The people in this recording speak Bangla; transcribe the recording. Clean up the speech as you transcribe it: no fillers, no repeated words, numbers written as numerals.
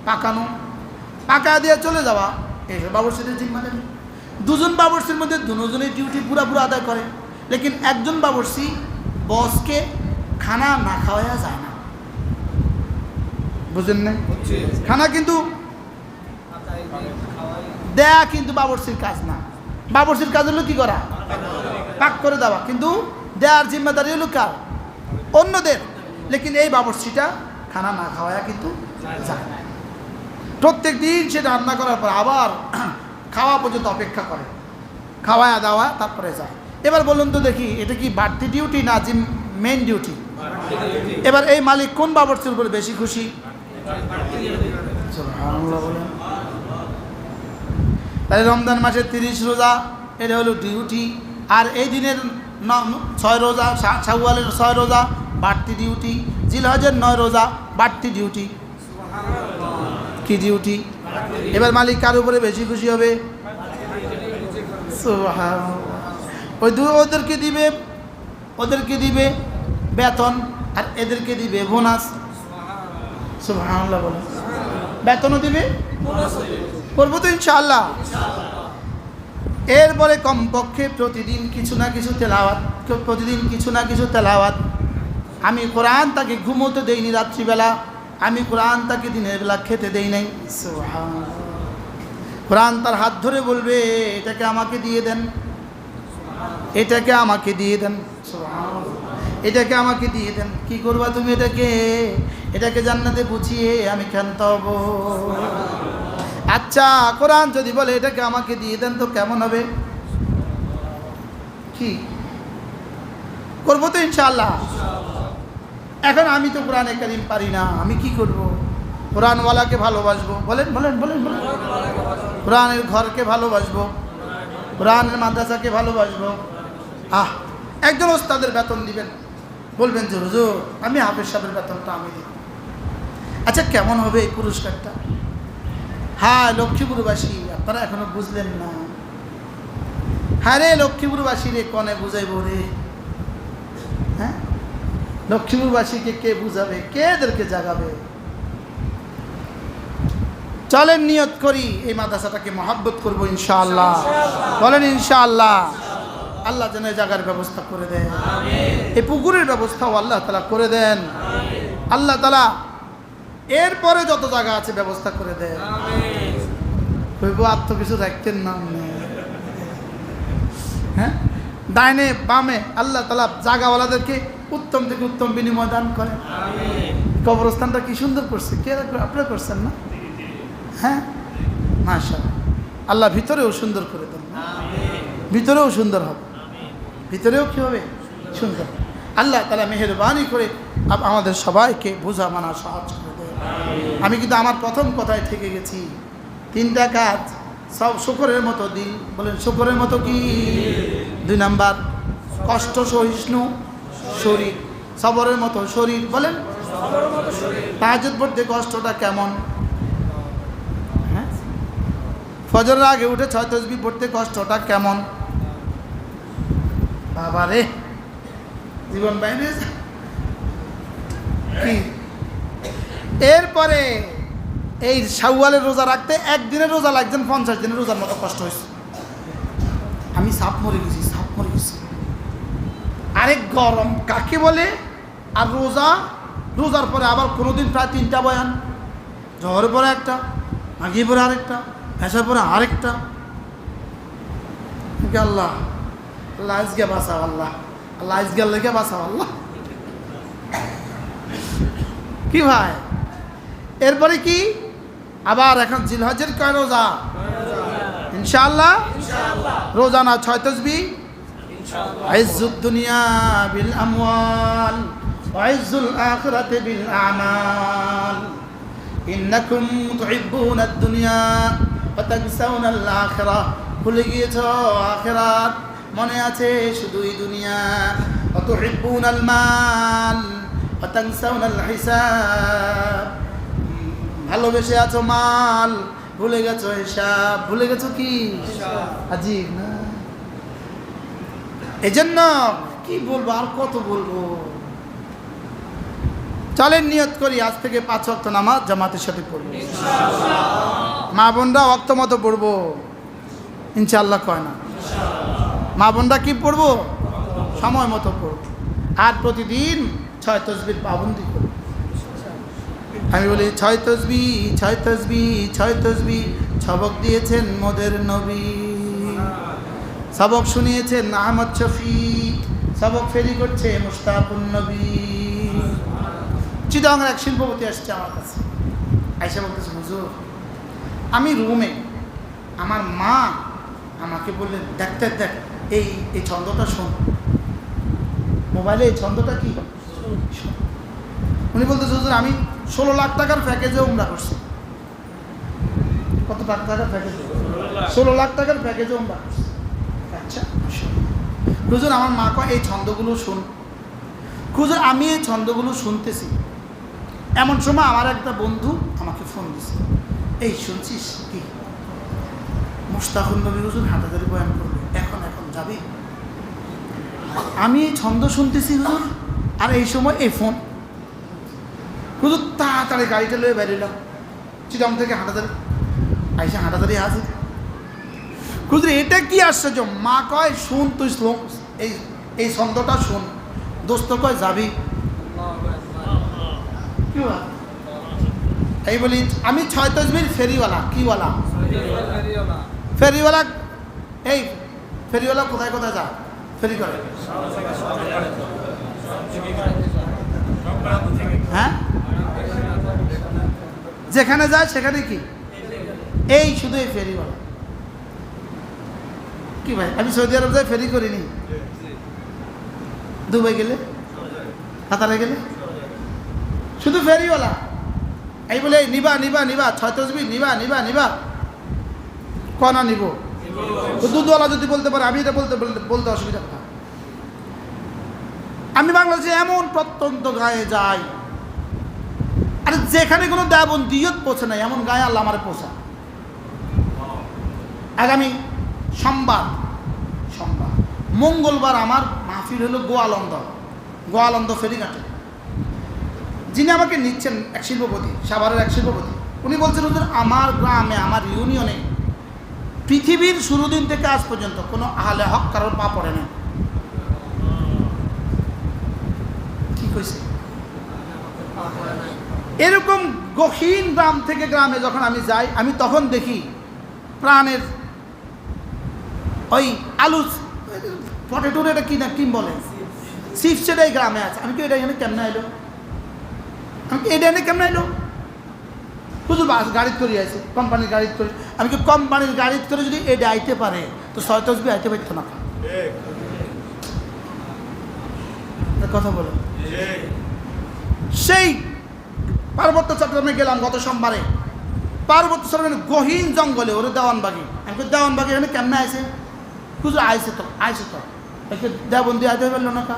পাকানো, পাকা দিয়ে চলে যাওয়া, এই বাবরচিদের জিম্মা নেবে। দুজন বাবরচির মধ্যে দুজনের ডিউটি পুরা আদায় করে, লেকিন একজন বাবরচি বসকে খানা না খাওয়া যায় না, বুঝেন না? খানা কিন্তু দেয়া কিন্তু বাবরচির কাজ না। বাবরচির কাজ হলো কি করা? পাক করে দেওয়া, কিন্তু দেয়ার জিম্মাদারি হলো কার? অন্যদের। লেকিন এই বাবরচিটা খানা না খাওয়া কিন্তু যায় না। প্রত্যেক দিন সেটা রান্না করার পর আবার খাওয়া পর্যন্ত অপেক্ষা করে, খাওয়া দাওয়া তারপরে যায়। এবার বলুন তো দেখি, এটা কি বাড়তি ডিউটি না মেইন ডিউটি? এবার এই মালিক কোন বাবরচির উপরে বেশি খুশি? তাহলে রমজান মাসের 30 রোজা এটা হলো ডিউটি, আর এই দিনের 6 রোজা, শাওয়ালের 6 রোজা বাড়তি ডিউটি, জিলহজের 9 রোজা বাড়তি ডিউটি। কি ডিউটি? এবার মালিক কার উপরে বেশি খুশি হবে? ওই ওদেরকে দিবে বেতন, আর এদেরকে দিবে বোনাস। সুবহানাল্লাহ বলেন। বেতনও দিবে, করবো তো ইনশাআল্লাহ। এরপরে কমপক্ষে প্রতিদিন কিছু না কিছু তেলাওয়াত। আমি কোরআন তাকে ঘুমোতে দেইনি রাত্রিবেলা, আমি কোরআন তাকে দিনের বেলা খেতে দেই নাই। কোরআন তার হাত ধরে বলবে, এটাকে আমাকে দিয়ে দেন, এটাকে আমাকে দিয়ে দেন, এটাকে আমাকে দিয়ে দেন। কি করবা তুমি? এটাকে জান্নাতে বুঝিয়ে আমি ক্ষান্ত হব। আচ্ছা, কোরআন যদি বলে এটাকে আমাকে দিয়ে দেন তো কেমন হবে? কি করবো তো ইনশাআল্লাহ। এখন আমি তো কোরআনে কারীম পারি না, আমি কি করব? কোরআনওয়ালাকে ভালোবাসবো, বলেন বলেন বলেন বলেন। কোরআনের ঘরকে ভালোবাসবো, কোরআনের মাদ্রাসাকে ভালোবাসবো। একজন ওস্তাদের বেতন দিবেন, বলবেন যে হুজুর আমি হাফেজ সাহেবের বেতনটা আমি দিই। আচ্ছা, কেমন হবে এই পুরস্কারটা? হ্যাঁ, লক্ষ্মীপুরবাসী আপনারা এখনো বুঝলেন না। হ্যাঁ রে লক্ষ্মীপুরবাসী রে, কনে বুঝাইব রে? হ্যাঁ, লক্ষ্মীপুরবাসীকে কে বুঝাবে, কে এদেরকে জাগাবে? চলেন নিয়ত করি এই মাদ্রাসাটাকে মহব্বত করবো ইনশাআল্লাহ। বলেন ইনশাআল্লাহ। আল্লাহ যেন এই জায়গার ব্যবস্থা করে দেন, এই পুকুরের ব্যবস্থাও আল্লাহ তাআলা করে দেন। আল্লাহ তাআলা এরপরে যত জায়গা আছে ব্যবস্থা করে দেন। আর তো কিছু রাখতেন না। হ্যাঁ, ডাইনে বামে আল্লাহ তাআলা জায়গাওয়ালাদেরকে উত্তম থেকে উত্তম বিনিময় দান করেন। কবরস্থানটা কি সুন্দর করছে, কে আপনারা করছেন না? হ্যাঁ, মাশাআল্লাহ। আল্লাহ ভিতরেও সুন্দর করে দেন, ভিতরেও সুন্দর হবে, ভিতরেও কি হবে? সুন্দর। আল্লাহ তাআলা মেহেরবানি করে আমাদের সবাইকে বোঝা মানা সাহায্য করে দেন। আমি কিন্তু আমার প্রথম কথায় থেকে গেছি, 3টা কাজ সব শুকরের মতো দিল। বলেন শুকরের মতো কি? 2 নাম্বার কষ্ট সহিষ্ণু শরীর, সবরের মতো শরীর। বলেন তাহাজ্জুদ পড়তে কষ্টটা কেমন? হ্যাঁ, ফজরের আগে উঠে 6 তাসবিহ পড়তে কষ্টটা কেমন? বাবা রে, জীবন বাইরে কি। এরপরে এই শাওয়ালের রোজা রাখতে একদিনের রোজা লাগছেন 50 দিনের রোজার মতো কষ্ট হয়েছে। আমি সাপ মরে গেছি। আরেক গরম কাকে বলে? আর রোজার পরে আবার কোনোদিন প্রায় 3টা বয়ান, জোহরের পরে একটা, মাগরিবের পরে আরেকটা, এশার পরে আরেকটা। আল্লাহ আল্লাহ আজকে বাঁচাও, আল্লাহ আল্লাহ আজকে লেগে বাঁচাও আল্লাহ। কি ভাই, এরপরে কি? আবার এখন জিলহজের কয় রোজা? ইনশাআল্লাহ। রোজা না 6 তাসবিহ। আইজ্জুদ দুনিয়া বিল আমওয়াল ওয়া আইজ্জুল আখিরাতি বিল আমাল। ইন্নাকুম তুহিব্বুনাদ দুনিয়া ওয়া তানসাউনাল আখিরাহ। ভুলে গিয়েছো আখিরাত, মনে আছে শুধুই দুনিয়া। ওয়া তুহিব্বুনাল মাল ওয়া তানসাউনাল হিসাব। ভালোবেসে আছো মাল, ভুলে গেছো হিসাব। ভুলে গেছো কি? আজীব না? এজন্য কি বলবো, আর কত বলবো? চলেন নিয়ত করি আজ থেকে 5 ওয়াক্ত নামাজ জামাতের সাথে পড়ব, মা বোনরা ওয়াক্ত মতো পড়বো ইনশাআল্লাহ। কয় না মা বোনরা কি পড়বো? সময় মতো পড়ব। আর প্রতিদিন 6 তসবির পাবন্দি করব। আমি বলি 6 তসবি 6 তসবি 6 তসবি সবক দিয়েছেন মোদের নবী, সবক শুনিয়েছেন আহমদ শফি, সবক ফেরি করছে মুশতাকুন নবী। চিটাগাংয়ের এক শিল্পপতি আসছে আমার কাছে, আইসা বলতেছে হুজুর আমি রুমে, আমার মা আমাকে বললেন দেখ এই ছন্দটা শোন, মোবাইলে এই ছন্দটা কি শোন। উনি বলতেছে হুজুর আমি 16 লাখ টাকার প্যাকেজে উমরা করছি। কত টাকার প্যাকেজে? 16 লাখ টাকার প্যাকেজে উমরা করছি। আচ্ছা হুজুর আমার মা কয় এই ছন্দগুলো শুন। হুজুর আমি এই ছন্দগুলো শুনতেছি, এমন সময় আমার একটা বন্ধু আমাকে ফোন দিছে, এই শুনছিস কি মুশতাকুন নবী হুজুর হাঁটাদারি বয়ান করবে, এখন যাবি? আমি এই ছন্দ শুনতেছি হুজুর, আর এই সময় এই ফোন। হুজুর তাড়াতাড়ি গাড়িটা লয়ে বেরিলাম চিটাং থেকে হাঁটাদারি, আইসা হাঁটাদারি হাজির। হুজুর এটা কি আশ্চর্য, মা কয় শুন তুই এই ছন্দটা শুন, দোস্ত কয় যাবি। কি এই বলি আমি 6 তসবির ফেরিওয়ালা। কিওয়ালা? ফেরিওয়ালা। এই ফেরিওয়ালা কোথায় কোথায় যা ফেরি করে? হ্যাঁ যেখানে যায় সেখানে কি এই শুধু এই ফেরিওয়ালা। কি ভাই আমি সৌদি আরব যাই ফেরি করিনি, দুবাই গেলে কাতারে গেলে শুধু ফেরিওয়ালা। এই বলে নিবা 6 তসবি নিবা কনা নিব। দুধওয়ালা যদি বলতে পারে আমি এটা বলতে অসুবিধা কথা। আমি বাংলাদেশে এমন প্রত্যন্ত গায়ে যাই, আর যেখানে কোনো দেবন্দিয়ত পৌঁছে নাই এমন গায়ে আল্লাহ আমার পৌঁছা। আগামী সোমবার মঙ্গলবার আমার মাহফিল হলো গোয়ালন্দ ফেরিঘাটে। যিনি আমাকে নিচ্ছেন এক শিল্পপতি, সাভারের এক শিল্পপতি, উনি বলছেন হুজুর আমার গ্রামে আমার ইউনিয়নে পৃথিবীর শুরু দিন থেকে আজ পর্যন্ত কোনো আহলে হক কারোর পা পড়ে না। কি কইছে? এরকম গহীন গ্রাম থেকে গ্রামে যখন আমি যাই, আমি তখন দেখি প্রাণের ওই আলু পটেটোর এটা কি বলে চিপস, সেটাই গ্রামে আছে। আমি কি এটা এখানে কেমনে এলো? হুজুর বাস গাড়িত করে আছে, কোম্পানির গাড়িত করে। আমি কি কোম্পানির গাড়িত করে যদি এটা আইতে পারে তো 6 তসবি আইতে পারতো না? কথা বলো। সেই পার্বত্য চট্টগ্রামে গেলাম গত সোমবারে, পার্বত্য চট্টগ্রামে গহীন জঙ্গলে, ওরে দেওয়ানবাগি। আমি দেওয়ানবাগি এখানে কেমনে আইছে? হুজুর আইছে তো একটু দেওবন্দি আইতে পারলো না কা।